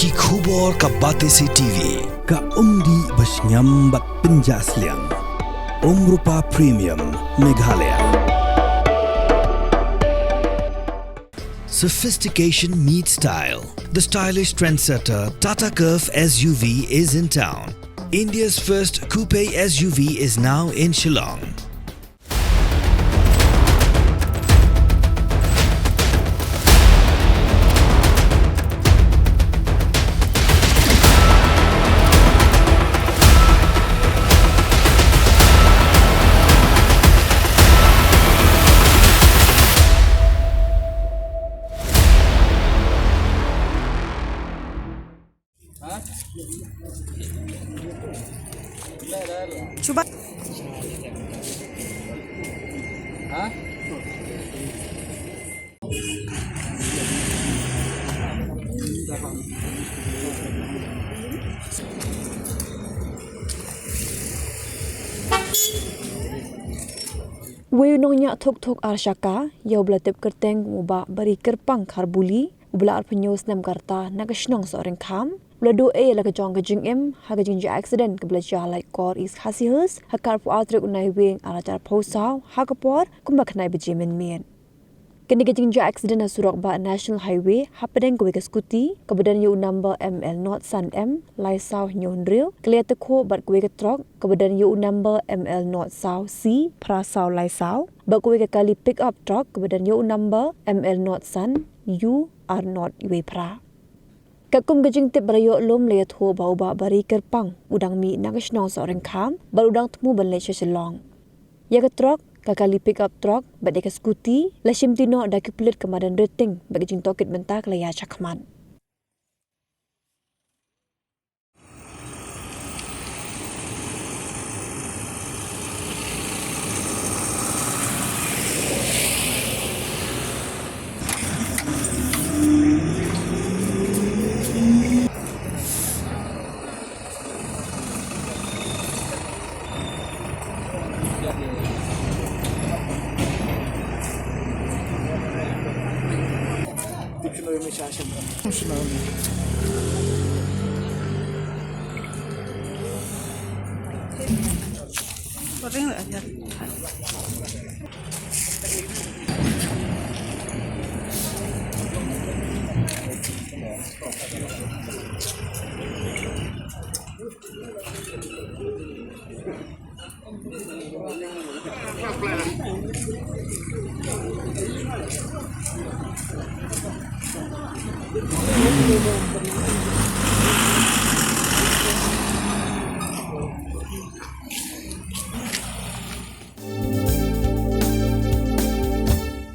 Ki khubor ka Batesi TV. Ka umdi basnyambat penjaslian. Rupa Premium Meghalaya. Sophistication meets style. The stylish trendsetter Tata Curve SUV is in town. India's first coupe SUV is now in Shillong. Cuba. Nongñiah thuk Shaka, yau belatip kerteng ubah beri kerpang karbuli, ublah arpenyus nam karta nagashnong seorang kam, Belado la kejong ke Jingjia, ha ke Jingjia Aksiden ke belajar Laitkor is Hashen, ha kar pu atrik unai wing arajar posau, ha ke por kumbak nai bejimen mien. Kini ke Jingjia Aksiden na surok ba National Highway, ha pedeng ke skuti, kebedan yu number ML Not San M, lai sau nyon ril, kelihatan ko bat kue ke trok, kebedan yu number ML Not Sau C, pra sau lai sau, bat kue ke kali pick up truck, kebedan yu number ML Not San, U are not we pra. Kakum gajing tip berayok lom liat ho bau ba bari kerpang udang mi nagashnong seorang kam bar udang temu banlai Shillong. Ya ke truk kakali pick up truk bade ke skuti la shimtino da kiplit kemadan rating bagi jing tokit mentak la ya chakman.